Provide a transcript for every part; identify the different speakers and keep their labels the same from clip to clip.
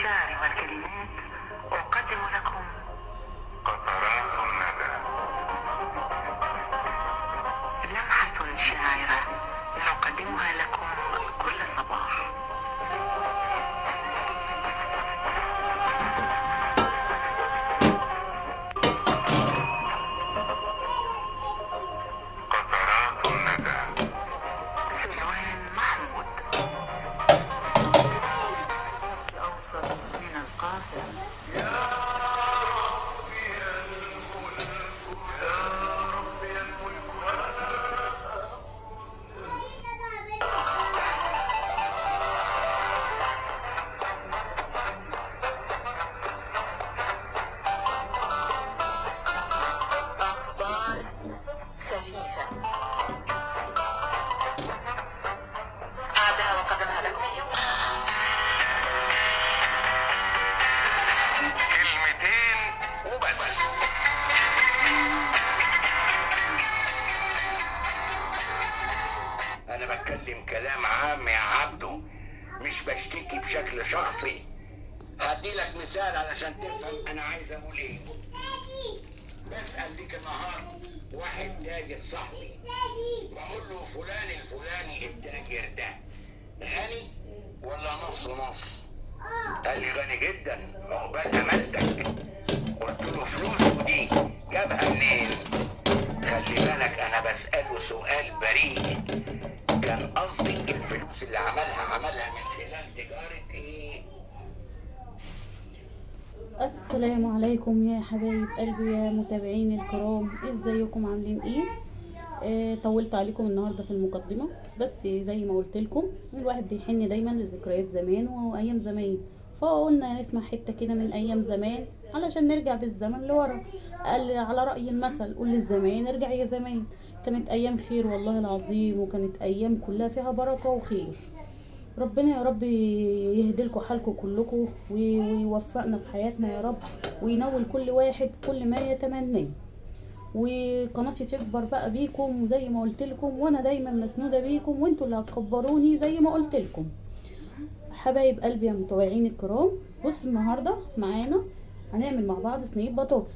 Speaker 1: الشعر والكلمات أقدم لكم
Speaker 2: قطرات الندى.
Speaker 1: لمحة شاعرة نقدمها لكم كل صباح.
Speaker 2: قطرات الندى.
Speaker 1: سلوان محمود. الأوسط من القاهرة. خليفة أعدها وقدمها لكم اليوم.
Speaker 2: كلمتين وبس.
Speaker 3: انا بتكلم كلام عام يا عبده، مش بشتكي بشكل شخصي. هديلك مثال علشان تفهم انا عايز اقول ايه. بسأل ديك النهار واحد تاجر صاحبي، بقول له فلان الفلاني التاجر ده غني ولا نص نص؟ قال لي غني جدا، عقبال امانتك. قلت له فلوسه دي جابها منين؟ خلي بالك انا بسأله سؤال بريء. كان قصدي الفلوس اللي عملها من خلال تجارة ايه؟
Speaker 4: السلام عليكم يا حبايب قلبي يا متابعين الكرام، ازيكم عاملين ايه؟ طولت عليكم النهارده في المقدمه، بس زي ما قلت لكم الواحد بيحن دايما لذكريات زمان وايام زمان، فقلنا نسمع حته كده من ايام زمان علشان نرجع بالزمن لورا. قال على راي المثل قول للزمان ارجع يا زمان. كانت ايام خير والله العظيم، وكانت ايام كلها فيها بركه وخير. ربنا يا رب يهدي لكم حالكم كلكم ويوفقنا في حياتنا يا رب، وينول كل واحد كل ما يتمناه، وقناتي تكبر بقى بيكم زي ما قلت لكم، وانا دايما مسنوده بيكم وانتوا اللي هتكبروني زي ما قلت لكم. حبايب قلبي يا متابعين الكرام، بصوا النهارده معانا هنعمل مع بعض صينيه بطاطس.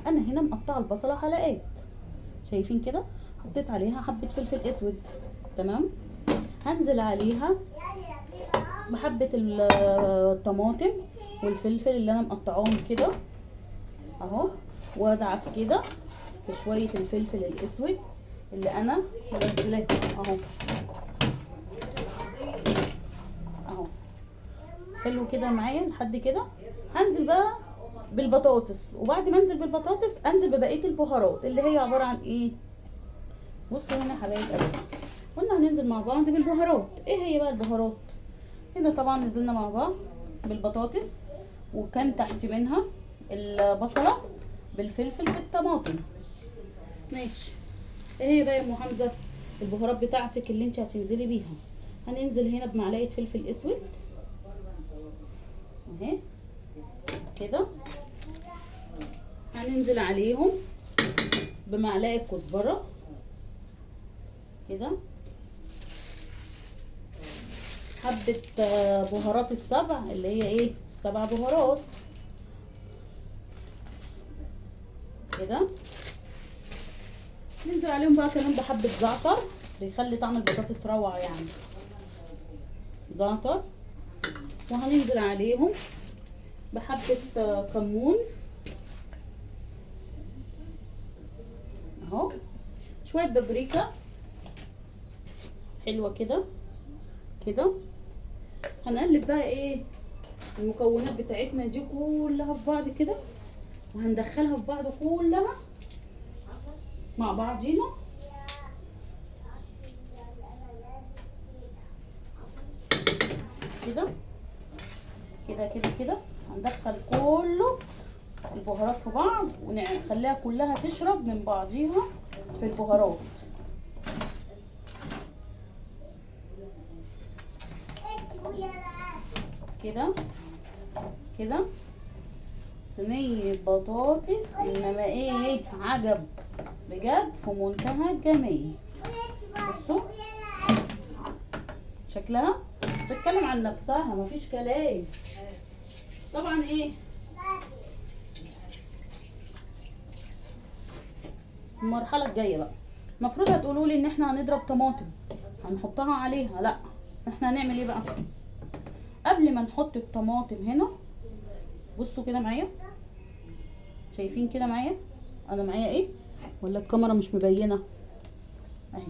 Speaker 4: انا هنا مقطعه البصله حلقات، شايفين كده؟ حطيت عليها حبه فلفل اسود، تمام. هنزل عليها بحبة الطماطم والفلفل اللي انا مقطعاهم كده اهو، وادعك كده في شوية الفلفل الاسود اللي انا منزلته اهو اهو، حلو كده معايا لحد كده. هنزل بقى بالبطاطس، وبعد ما انزل بالبطاطس انزل ببقية البهارات اللي هي عبارة عن ايه. بصوا هنا حبايب قلبي، قلنا هننزل مع بعض بالبهارات. ايه هي بقى البهارات؟ هنا طبعا نزلنا مع بعض بالبطاطس، وكان تحت منها البصله بالفلفل بالطماطم. ماشي، ايه هي بقى يا ام حمزه البهارات بتاعتك اللي انت هتنزلي بيها؟ هننزل هنا بمعلقه فلفل اسود اهي كده، هننزل عليهم بمعلقه كزبره كده، حبة بهارات السبع اللي هي ايه، السبع بهارات كده. ننزل عليهم بقى كمان بحبة زعتر، بيخلي طعم البطاطس روعة يعني، زعتر. وهننزل عليهم بحبة كمون اهو، شوية بابريكا حلوة كده كده. هنقلب بقى ايه المكونات بتاعتنا دي كلها في بعض كده، وهندخلها في بعض كلها مع بعضينا كده كده كده كده. هندخل كله البهارات في بعض ونخليها كلها تشرب من بعضيها في البهارات كده كده. صينية بطاطس انما ايه عجب بجد في منتهى الجمال. بصوا شكلها بتتكلم عن نفسها مفيش كلام. طبعا ايه المرحله الجايه بقى، المفروض هتقولوا لي ان احنا هنضرب طماطم هنحطها عليها. لا، احنا هنعمل ايه بقى؟ قبل ما نحط الطماطم هنا، بصوا كده معايا، شايفين كده معايا انا معايا ايه ولا الكاميرا مش مبينه؟ اهي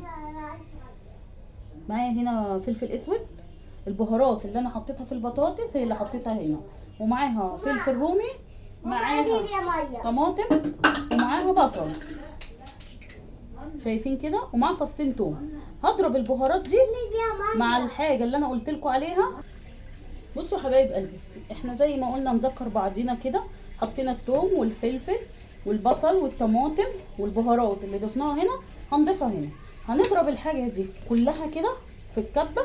Speaker 4: معايا هنا فلفل اسود، البهارات اللي انا حطيتها في البطاطس هي اللي حطيتها هنا، ومعاها فلفل رومي، معاها طماطم، ومعاها بصل، شايفين كده، ومعاها فصين توم. هضرب البهارات دي مع الحاجه اللي انا قلت لكم عليها. بصوا حبايب قلبي، احنا زي ما قلنا نذكر بعضينا كده، حطينا الثوم والفلفل والبصل والطماطم والبهارات اللي ضفناها هنا هنضيفها هنا. هنضرب الحاجه دي كلها كده في الكبه،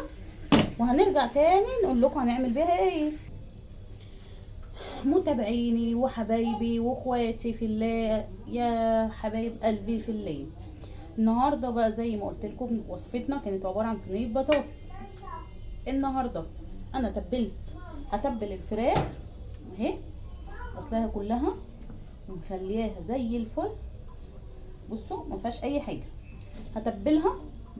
Speaker 4: وهنرجع تاني نقول لكم هنعمل بيها ايه. متابعيني وحبايبي واخواتي في الله، يا حبايب قلبي في الله، النهارده بقى زي ما قلت لكم وصفتنا كانت عباره عن صينيه بطاطس. النهارده انا هتبل الفراخ اهي، غسلاها كلها ومخلياها زي الفل. بصوا ما فيهاش اي حاجه، هتبلها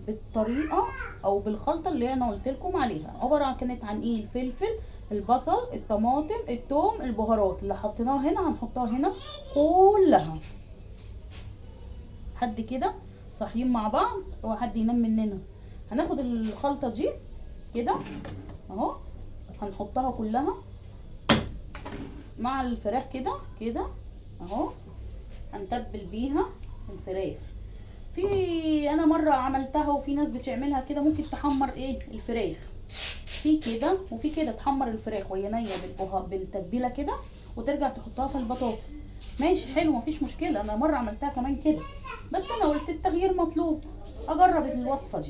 Speaker 4: بالطريقه او بالخلطه اللي انا قلت لكم عليها. عباره كانت عن ايه؟ الفلفل، البصل، الطماطم، الثوم، البهارات اللي حطيناها هنا هنحطها هنا كلها لحد كده صاحيين مع بعض، اوعى حد ينام مننا. هناخد الخلطه دي كده اهو، هنحطها كلها مع الفراخ كده كده اهو، هنتبل بيها الفراخ. في انا مره عملتها وفي ناس بتعملها كده، ممكن تحمر ايه الفراخ في كده وفي كده، تحمر الفراخ وهي نيه بالتتبيله كده وترجع تحطها في البطاطس، ماشي حلو مفيش مشكله. انا مره عملتها كمان كده، بس انا قلت التغيير مطلوب، اجرب الوصفه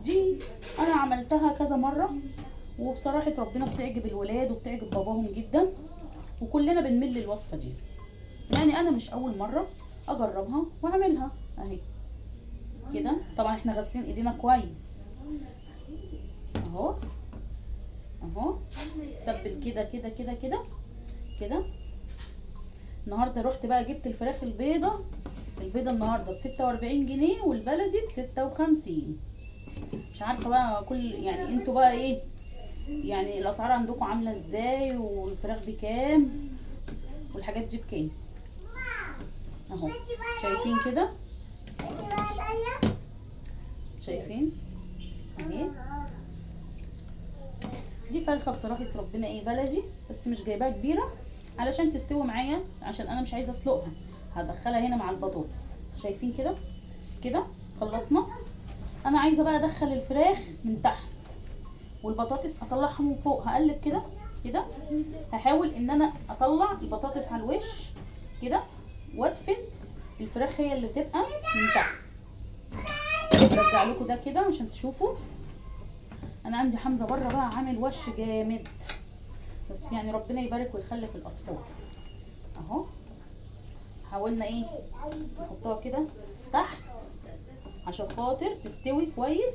Speaker 4: دي انا عملتها كذا مره، وبصراحه ربنا بتعجب الولاد وبتعجب باباهم جدا، وكلنا بنمل الوصفه دي. يعني انا مش اول مره اجربها واعملها اهي كده. طبعا احنا غاسلين ايدينا كويس اهو اهو، تبل كده كده كده كده كده. النهارده رحت بقى جبت الفراخ البيضه النهارده ب46 جنيه والبلدي ب56. مش عارفه بقى يعني انتوا بقى ايه يعني الاسعار عندكم عامله ازاي، والفراخ بكام والحاجات دي بكام اهو، شايفين كده، شايفين اهي. دي فرخه بصراحه ربنا ايه بلدي، بس مش جايباها كبيره علشان تستوي معايا، عشان انا مش عايزه اسلقها، هدخلها هنا مع البطاطس. شايفين كده كده خلصنا. انا عايزه بقى ادخل الفراخ من تحت والبطاطس اطلعها من فوق. هقلب كده كده، هحاول ان انا اطلع البطاطس على الوش كده وادفن الفراخ هي اللي بتبقى من تحت. برجع لكم ده كده عشان تشوفوا. انا عندي حمزه بره بقى عامل وش جامد، بس يعني ربنا يبارك ويخلف الاطفال اهو. حاولنا ايه نحطها كده تحت عشان خاطر تستوي كويس،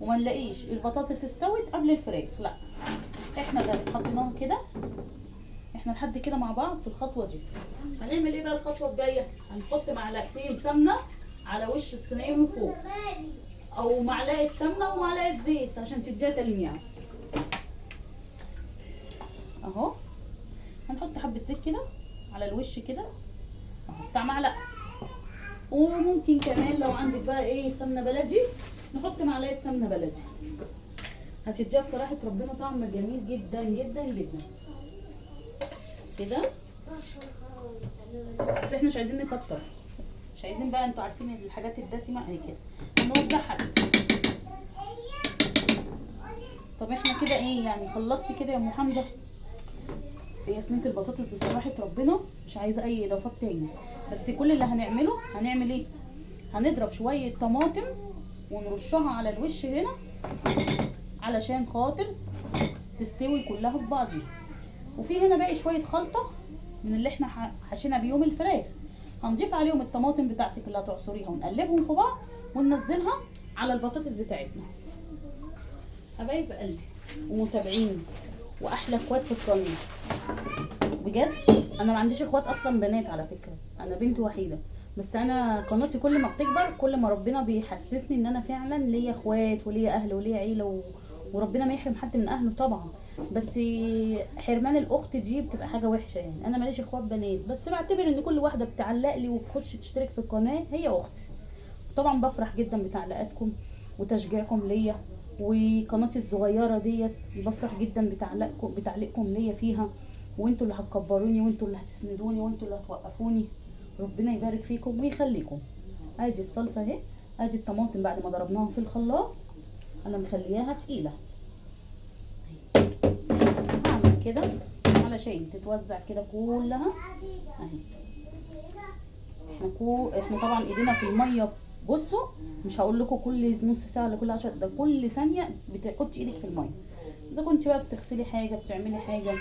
Speaker 4: وما نلاقيش البطاطس استوت قبل الفراخ، لا احنا حطيناها كده. احنا لحد كده مع بعض في الخطوه دي. هنعمل ايه بقى الخطوه الجايه؟ هنحط معلقتين سمنه على وش الصينيه من فوق، او معلقه سمنه ومعلقه زيت عشان تديها تلميع اهو. هنحط حبه زيت كده على الوش كده اهو بتاع معلقه، وممكن كمان لو عندك بقى ايه سمنه بلدي نحط معلقه سمنه بلدي، هتديها بصراحه ربنا طعم جميل جدا جدا جدا كده. بس احنا مش عايزين نكتر، مش عايزين بقى، انتوا عارفين الحاجات الدسمه اهي كده نوزعها كده. طب احنا كده ايه يعني خلصت كده يا ام حمزه؟ هي صينيه البطاطس بصراحه ربنا مش عايزه اي اضافات تاني، بس كل اللي هنعمله هنعمل ايه؟ هنضرب شويه طماطم ونرشها على الوش هنا علشان خاطر تستوي كلها في بعضيها. وفي هنا باقي شويه خلطه من اللي احنا حشينا بيهم الفراخ، هنضيف عليهم الطماطم بتاعتك اللي هتعصريها ونقلبهم في بعض وننزلها على البطاطس بتاعتنا. حبايب قلبي ومتابعيني واحلى اخوات في القناه، بجد انا ما عنديش اخوات اصلا بنات على فكره، انا بنت وحيده، بس انا قناتي كل ما بتكبر كل ما ربنا بيحسسني ان انا فعلا ليا اخوات وليا اهل وليا عيله وربنا ما يحرم حد من اهله طبعا، بس حرمان الاخت دي بتبقى حاجه وحشه يعني. انا ماليش اخوات بنات، بس بعتبر ان كل واحده بتعلق لي وبتخش تشترك في القناه هي اختي. طبعا بفرح جدا بتعليقاتكم وتشجيعكم ليا، وقناتي الصغيره ديت بفرح جدا بتعليقكم ليا فيها، وانتوا اللي هتكبروني وانتوا اللي هتسندوني وانتوا اللي هتوقفوني. ربنا يبارك فيكم ويخليكم. ادي الصلصه اهي، ادي الطماطم بعد ما ضربناها في الخلاط انا مخلياها تقيله. هعمل كده علشان تتوزع كده كلها اهي. احنا طبعا ايدينا في الميه، بصوا مش هقول لكم كل نص ساعه ولا كل 10 ده كل ثانيه بتحطي ايدك في الميه، اذا كنت بقى بتغسلي حاجه بتعملي حاجه،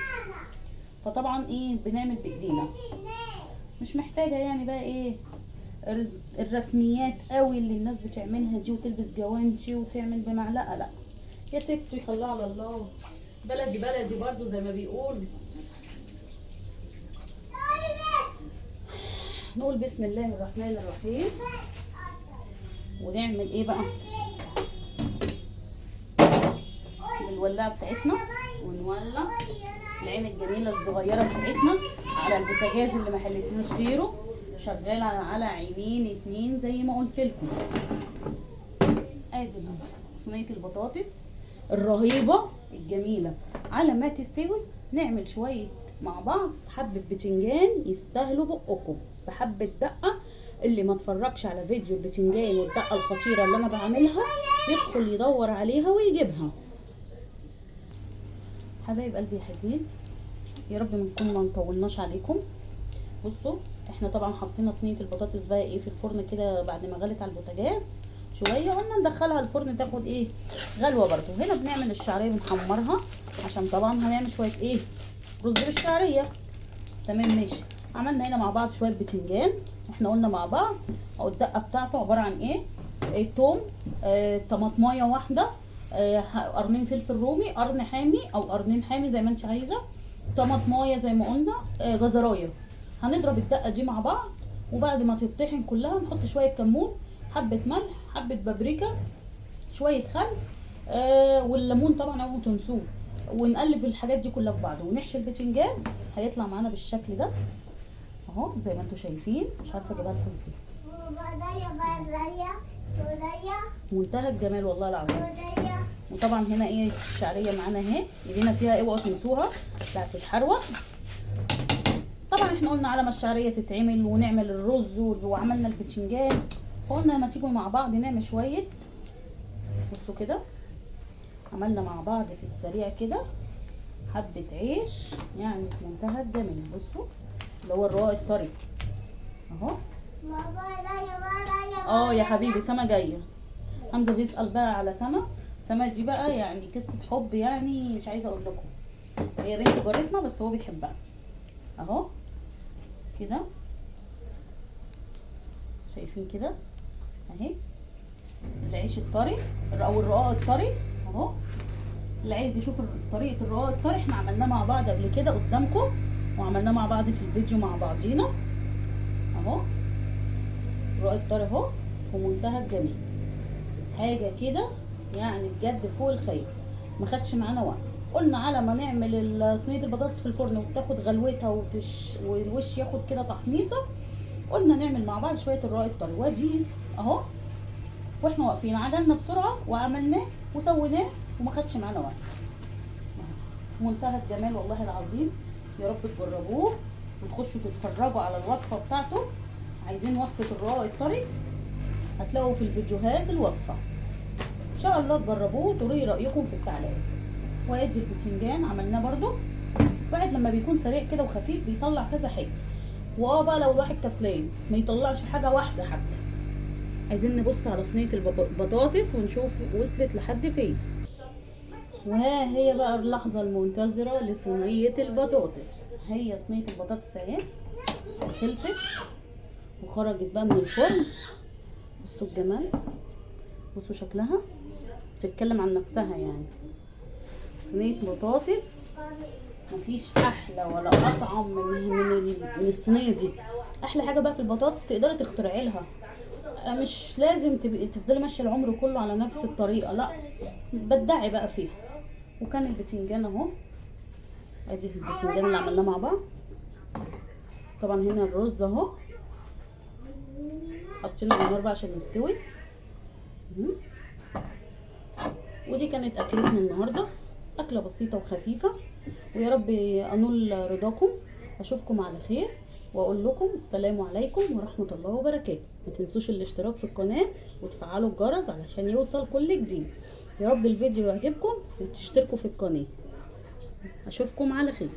Speaker 4: فطبعا ايه بنعمل بايدينا، مش محتاجه يعني بقى ايه الرسميات قوي اللي الناس بتعملها دي وتلبس جوانتي وتعمل بمعلقه، لا يا ستي خليها على الله، بلدي بلدي برضو زي ما بيقول. نقول بسم الله الرحمن الرحيم ونعمل ايه بقى الولاعه بتاعتنا، ونولع العين الجميله الصغيره بتاعتنا على البوتاجاز اللي ما حلتناش غيره، شغاله على عينين 2 زي ما قلت لكم. ادي صينيه البطاطس الرهيبه الجميله، على ما تستوي نعمل شويه مع بعض حبه بتنجان يستاهلوا بقكم بحبه دقه. اللي ما اتفرجش على فيديو البتنجان والدقه الخطيره اللي انا بعملها يدخل يدور عليها ويجيبها. حبايب قلبي يا حلوين، يا رب ما نطولناش عليكم. بصوا احنا طبعا حطينا صينيه البطاطس بقى ايه في الفرن كده بعد ما غلت على البوتاجاز شويه، قلنا ندخلها الفرن تاخد ايه غلوه برضو. هنا بنعمل الشعريه بنحمرها عشان طبعا هنعمل شويه ايه رز بالشعريه. تمام ماشي. عملنا هنا مع بعض شويه بتنجان، احنا قلنا مع بعض او الدقه بتاعته عباره عن ايه توم، طماطمايه واحده، قرنين فلفل رومي، قرن حامي او قرنين حامي زي ما انت عايزه، طماطمايه زي ما قلنا، جزرايه. هنضرب الدقه دي مع بعض، وبعد ما تطحن كلها نحط شويه كمون، حبه ملح، حبه بابريكا، شويه خل، والليمون طبعا اول ما تنسوه، ونقلب الحاجات دي كلها في بعض ونحشي البتنجان. هيطلع معانا بالشكل ده اهو زي ما انتم شايفين. مش عارفه اجيبها لكم ازاي، منتهى الجمال والله العظيم. وطبعا هنا ايه الشعريه معانا اهي، ايدينا فيها اوعوا تنسوها لا تتحروق. طبعا احنا قلنا على ما الشعريه تتعمل ونعمل الرز وعملنا البتنجان، فقلنا لما تيجوا مع بعض نعمل شويه. بصوا كده عملنا مع بعض في السريع كده حبه عيش يعني في منتهى الجمال. بصوا اللي هو الرقاق الطري اهو. يا حبيبي سما جايه. حمزه بيسال بقى على سما دي بقى يعني قصه حب يعني مش عايزه اقول لكم، هي بنت جارتنا بس هو بيحبها اهو كده. شايفين كده اهي العيش الطري او الرقاق الطري اهو. اللي عايز يشوف طريقه الرقاق الطري احنا عملناه مع بعض قبل كده قدامكم، وعملناه مع بعض في الفيديو مع بعضينا اهو. الرقاق الطري اهو في منتهى الجمال، حاجه كده يعني بجد فوق الخيال، ما خدش معانا وقت. قلنا على ما نعمل صينيه البطاطس في الفرن وتاخد غلوتها والوش ياخد كده تحميصه، قلنا نعمل مع بعض شويه الرقاق الطري. وادي اهو واحنا واقفين عجلنا بسرعه وعملناه وسويناه وما خدش معانا وقت. منتهى الجمال والله العظيم. يا رب تجربوه وتخشوا تتفرجوا على الوصفه بتاعته. عايزين وصفه الرقاق الطري هتلاقوا في الفيديوهات الوصفه ان شاء الله، تجربوه وتقولوا لي رايكم في التعليقات. وادي البتنجان عملناه برده، واحد لما بيكون سريع كده وخفيف بيطلع كذا حاجه، بقى لو الواحد كسلان ما يطلعش حاجه واحده حتى. عايزين نبص على صينيه البطاطس ونشوف وصلت لحد فين. وها هي بقى اللحظه المنتظره لصينيه البطاطس. هي صينيه البطاطس اهي خلصت وخرجت بقى من الفرن. بصوا الجمال، بصوا شكلها بتتكلم عن نفسها يعني. صينية بطاطس مفيش احلى ولا اطعم من الصينية دي. احلى حاجة بقى في البطاطس تقدري تخترعي لها، مش لازم تفضلي ماشية العمر كله على نفس الطريقة، لا بدعي بقى فيها. وكان البتنجان اهو، ادي البتنجان اللي عملناه مع بعض. طبعا هنا الرز اهو حطينا على النار بقى عشان يستوي. ودي كانت اكلتنا النهارده، اكله بسيطه وخفيفه، ويا رب انول رضاكم. اشوفكم على خير، واقول لكم السلام عليكم ورحمه الله وبركاته. ما تنسوش الاشتراك في القناه وتفعلوا الجرس علشان يوصل كل جديد. يا رب الفيديو يعجبكم وتشتركوا في القناه. اشوفكم على خير.